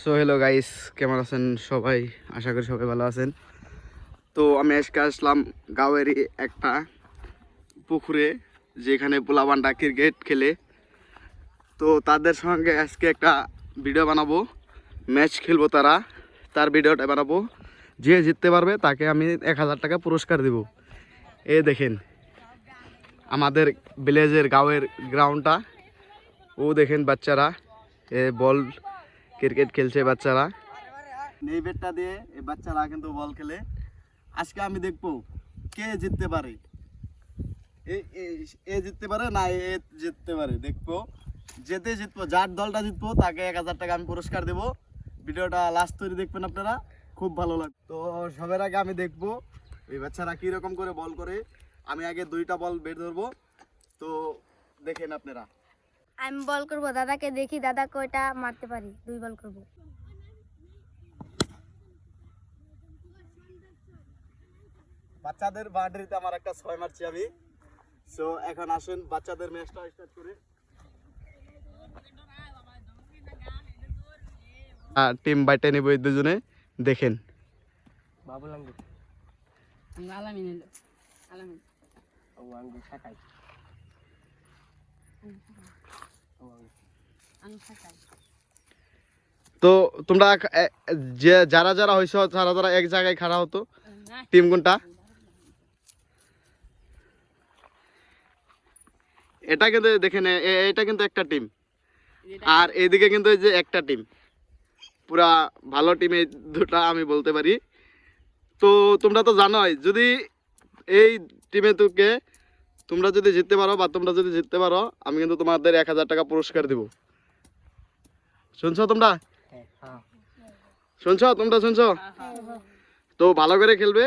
So hello guys, কেমন আছেন সবাই? আশা করি সবাই ভালো আছেন। তো আমি আজকে আসলাম গাঁওয়েরই একটা পুকুরে, যেখানে পোলাপানরা ক্রিকেট খেলে। তো তাদের সঙ্গে আজকে একটা ভিডিও বানাবো, ম্যাচ খেলবো তার ভিডিওটা বানাবো। যে জিততে পারবে তাকে আমি 1000 টাকা পুরস্কার দেব। এ দেখেন আমাদের ভিলেজের গাঁয়ের গ্রাউন্ডটা। ও দেখেন বাচ্চারা বল ক্রিকেট খেলছে বাচ্চারা। এই ব্যাটটা দিয়ে এই বাচ্চারা কিন্তু বল খেলে। আজকে আমি দেখবো কে জিততে পারে, এ জিততে পারে না এ জিততে পারে। দেখবো জিতবো, যার দলটা জিতবো তাকে 1000 টাকা আমি পুরস্কার দেবো। ভিডিওটা লাস্ট তৈরি দেখবেন আপনারা, খুব ভালো লাগবে। তো সবার আগে আমি দেখবো এই বাচ্চারা কীরকম করে বল করে। আমি আগে 2টা বল বের ধরবো, তো দেখেন আপনারা। আমি বল করব, দাদাকে দেখি দাদা কয়টা মারতে পারি। 2 বল করব। বাচ্চাদের বাউন্ডারিতে আমার একটা 6 মারছি আমি। সো এখন আসেন বাচ্চাদের ম্যাচটা স্টার্ট করে। টিম বাইটে নেব এই দুজনে, দেখেন। বাবু লাঙ্গু আলামিন আলামিন ও আঙ্গু সাকাই তো তোমরা যে যারা যারা হইছো তারা এক জায়গায় খাড়া হতো। টিম কোনটা? এটা কিন্তু দেখেন, এটা কিন্তু একটা টিম, আর এইদিকে কিন্তু এই যে একটা টিম। পুরা ভালো টিম এই দুটা আমি বলতে পারি। তো তোমরা তো জানোই, যদি এই টিমে তোমরা যদি জিততে পারো বা তোমরা যদি জিততে পারো, আমি কিন্তু তোমাদের 1000 টাকা পুরস্কার দিব। শুনছো তোমরা? শুনছো? তো ভালো করে খেলবে,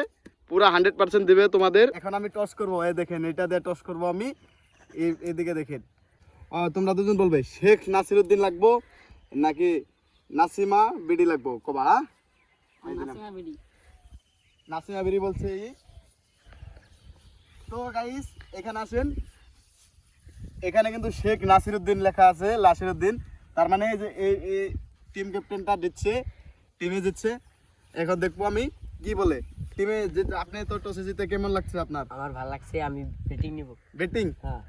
পুরা 100% দিবে তোমাদের। এখন আমি টস করবো, এই দেখেন এটা দিয়ে টস করবো আমি। এইদিকে দেখেন, তোমরা দুজন বলবে শেখ নাসিরউদ্দিন লাগবো নাকি নাসিমা বিডি লাগবো, কবা। নাসিমা বিডি বলছে। তো গাইস এখানে আসেন, এখানে কিন্তু শেখ নাসিরউদ্দিন লেখা আছে, নাসিরউদ্দিন। তার মানে যে এই টিম ক্যাপ্টেনটা দিচ্ছে, টিমে জিতছে। এখন দেখবো আমি কি বলে টিমে। আপনি তো টসে জিতে কেমন লাগছে আপনার? আমার ভালো লাগছে, আমি ব্যাটিং নিব। ব্যাটিং? হ্যাঁ,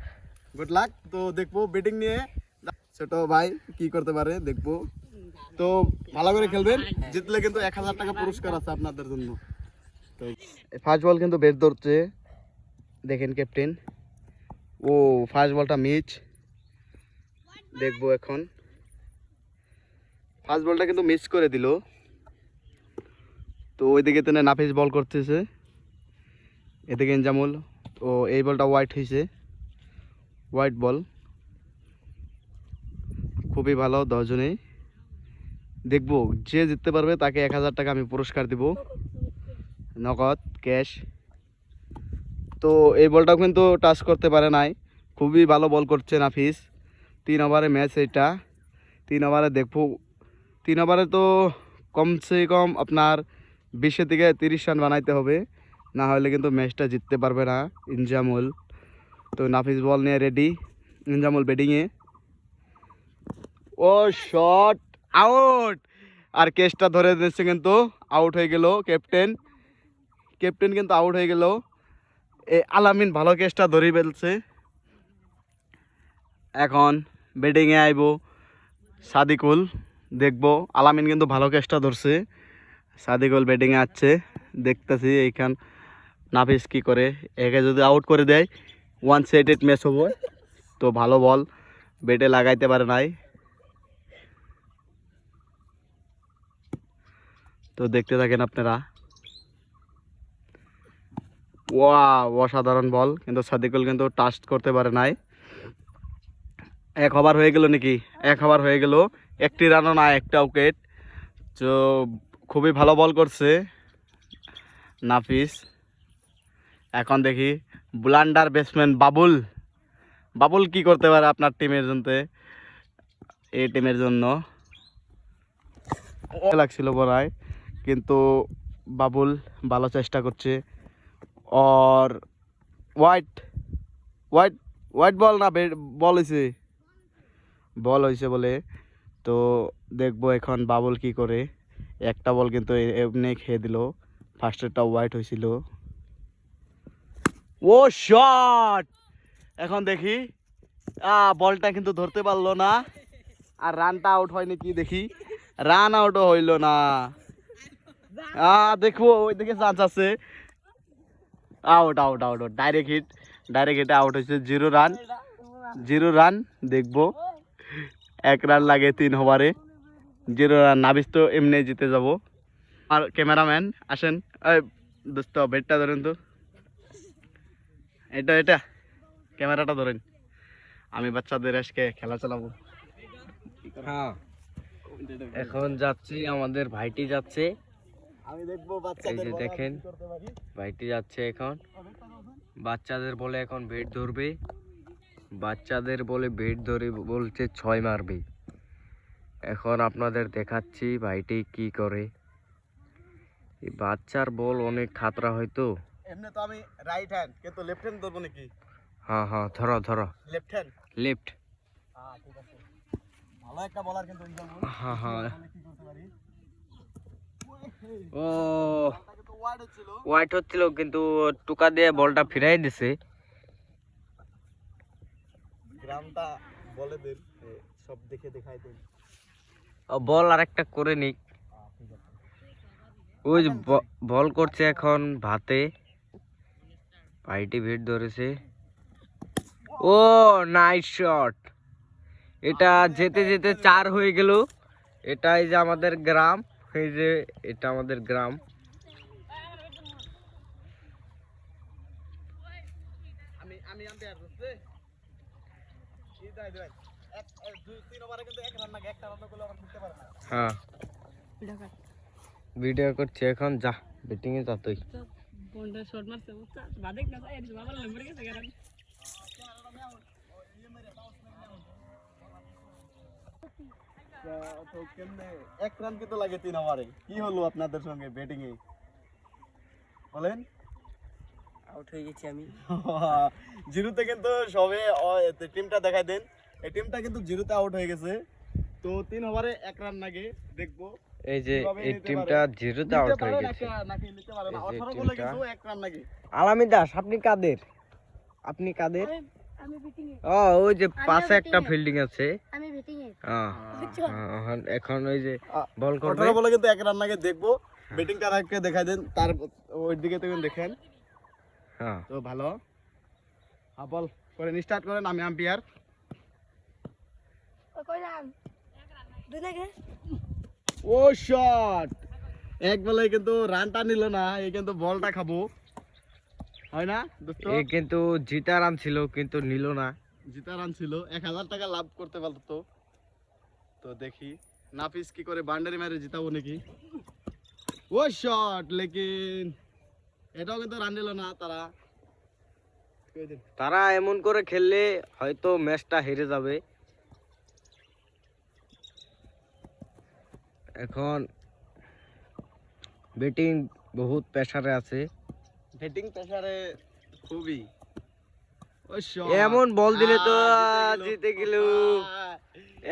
গুড লাক। তো দেখবো ব্যাটিং নিয়ে ছোট ভাই কি করতে পারে, দেখবো। তো ভালো করে খেলবেন, জিতলে কিন্তু 1000 টাকা পুরস্কার আছে আপনাদের জন্য। তো ফার্স্ট বল কিন্তু বেট ধরছে, দেখেন ক্যাপ্টেন। ও ফার্স্ট বলটা মিস, দেখবো এখন। ফার্স্ট বলটা কিন্তু মিস করে দিল। তো ওইদিকে তেনে নাফিস বল করতেছে, এদিকে ইনজামুল। ও এই বলটা হোয়াইট হয়েছে, হোয়াইট বল। খুবই ভালো, 10 জনেই। দেখবো যে জিততে পারবে তাকে 1000 টাকা আমি পুরস্কার দিব, নগদ ক্যাশ। তো এই বলটাও কিন্তু টাচ করতে পারে নাই, খুবই ভালো বল করছে নাফিস। 3 ওভারে ম্যাচ এটা। 3 ওভারে দেখবো, 3 ওভারে তো কমসে কম আপনার 20 থেকে 30 রান বানাইতে হবে, না হলে কিন্তু ম্যাচটা জিততে পারবে না ইনজামুল। তো নাফিস বল নিয়ে রেডি, ইনজামুল ব্যাটিংয়ে। ও শট, আউট। আর কেসটা ধরে দিচ্ছে, কিন্তু আউট হয়ে গেল ক্যাপ্টেন কিন্তু আউট হয়ে গেল। আলামিন ভালো কেসটা ধরে ফেলছে। এখন ব্যাটিংয়ে আইব সাদিকুল, দেখবো। আলামিন কিন্তু ভালো কেসটা ধরছে, সাদিকুল ব্যাটিংয়ে আসছে, দেখতেছি এইখান নাফিস কি করে। একে যদি আউট করে দেয় 1-sided ম্যাচ হবো। তো ভালো বল ব্যাটে লাগাইতে পারে নাই। তো দেখতে থাকেন আপনারা। অসাধারণ বল, কিন্তু সাদিকুল কিন্তু টাচ করতে পারে নাই। 1 ওভার হয়ে গেল নাকি? 1 ওভার হয়ে গেল, 1টি রানও না, একটা উইকেট। তো খুবই ভালো বল করছে নাফিস। এখন দেখি ব্লান্ডার ব্যাটসম্যান বাবুল কি করতে পারে আপনার টিমের জন্য, এই টিমের জন্য। লাগছিল বড়াই, কিন্তু বাবুল ভালো চেষ্টা করছে। और হোয়াইট বল না বল হয়েছে বলে। তো দেখবো এখন বাবুল কি করে। একটা বল কিন্তু এমনি খেয়ে দিল, ফার্স্টেরটা ওয়াইড হয়েছিল। ও শট! এখন দেখি বলটা কিন্তু ধরতে পারলো না, আর রানটা আউট হয়নি কি দেখি, রান আউটও হইল না। দেখবো ওইদিকে চান্স আছে। Out out out out, direct হিটে আউট হয়েছে। 0 রান। দেখবো 1 রান লাগে 3 ওভারে, 0 রান। নাবিস তো এমনি জিতে যাব। আর ক্যামেরাম্যান আসেন, দোস্ত বেটটা ধরেন তো, এটা ক্যামেরাটা ধরেন, আমি বাচ্চাদের আজকে খেলা চালাবো। হ্যাঁ, এখন যাচ্ছি, আমাদের ভাইটি যাচ্ছে। আমি দেখবো এই যে দেখেন, ভাইটি যাচ্ছে এখন। বাচ্চাদের বলে এখন বেট ধরবে, বাচ্চাদের বলে বেট ধরে বলছে 6 মারবে। এখন আপনাদের দেখাচ্ছি ভাইটি কি করে। এই বাচ্চার বল অনেক খাতরা হয়তো। এমনি তো আমি রাইট হ্যান্ড, কিন্তু লেফট হ্যান্ড ধরবো নাকি? হ্যাঁ, ধরো লেফট হ্যান্ড। লেফট। ঠিক আছে, ভালো একটা বলার কিন্তু হ্যাঁ, কি করতে পারি। ও কিন্তু ওয়াইড হচ্ছিল। হোয়াইট হচ্ছিল, কিন্তু টুকা দিয়ে বলটা ফিরাই দিছে। গ্রামটা বলে দেন, সব দেখে দেখাই দেন। বল আর একটা করে নিক। ওই যে বল করছে এখন ভাতে, ভাইটি ভিড় ধরেছে। ও নাইস শট! এটা যেতে যেতে 4 হয়ে গেল। এটা এই যে আমাদের গ্রাম, এই যে এটা আমাদের গ্রাম। আমি আম্পায়ার বুঝতে কি দাই ভাই, 2-3 ওভারে কিন্তু 1 রান লাগে, একটা রান করলে আমরা জিততে পারে না। হ্যাঁ, ভিডিও করছি এখন, যা ব্যাটিং এ যা তুই। তো কেমনে 1 রান কিন্তু লাগে 3 ওভারে, কি হলো আপনাদের সঙ্গে ব্যাটিং এ বলেন? আউট হয়ে গেছি আমি। জিরোতে কিন্তু সবে টিমটা দেখাই দেন, এই টিমটা কিন্তু জিরোতে আউট হয়ে গেছে। তো 3 ওভারে 1 রান লাগে, দেখবো এই যে এই টিমটা জিরোতে আউট হয়ে গেছে। নাকি নিতে পারে না, এই যে 18 বলে টিমটা। কিন্তু 1 রান লাগে। আলামিন দাস, আপনি কাদের? আমি ব্যাটিং এ, ও ওই যে পাশে batting একটা এ। ফিল্ডিং আছে। আমি ব্যাটিং এ। এখন ওই যে বল করবে। 18 বলে কিন্তু 1 রান লাগে, দেখবো ব্যাটিংটা রাখকে দেখাই দেন, তার ওই দিকে তুমি দেখেন। হ্যাঁ, তো ভালো, বল করে স্টার্ট করেন, আমি আম্পায়ার। ও কই রান? 2 লাগে। ও শট! এক বলে কিন্তু রানটা নিল না, এই কিন্তু বলটা খাবো, হয় না দোস্ত? এ কিন্তু জিতা রান ছিল, কিন্তু নিল না। জিতা রান ছিল, 1000 টাকা লাভ করতে পারতো। তো দেখি নাফিস কি করে বাউন্ডারি মারে জিতাবো নাকি। ও শট, লেকিন এটাও কিন্তু রান নিল না তারা। তারা এমন করে খেললে হয়তো ম্যাচটা হেরে যাবে। এখন ব্যাটিং বহুত প্রেসারে আছে। ব্যাটিং প্রেসারে খুবই। ও শট, এমন বল দিলে তো জিতে জিতে গেল।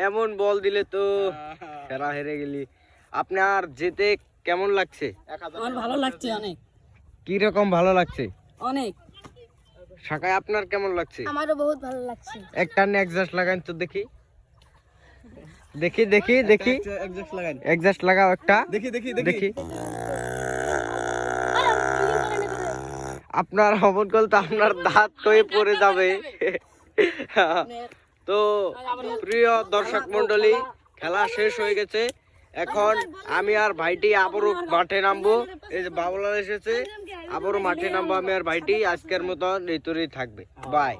এমন বল দিলে তো খেলা হেরে গেলি। আপনার জিতে কেমন লাগছে? আমার ভালো লাগছে অনেক, কি রকম ভালো লাগছে? অনেক। শাকায় আপনার কেমন লাগছে? আমারও বহুত ভালো লাগছে। একটা এক্সাস্ট লাগান তো দেখি। দেখি দেখি দেখি, এক্সাক্ট লাগান, এক্সাস্ট লাগাও একটা। দেখি দেখি দেখি আপনার অমন করলে তো আপনার দাঁত হয়ে পড়ে যাবে। তো প্রিয় দর্শক মন্ডলী, খেলা শেষ হয়ে গেছে। এখন আমি আর ভাইটি আবারও মাঠে নামবো। এই যে বাবুলাল এসেছে, আবারও মাঠে নামবো আমি আর ভাইটি। আজকের মতন এই তোরই থাকবে, বাই।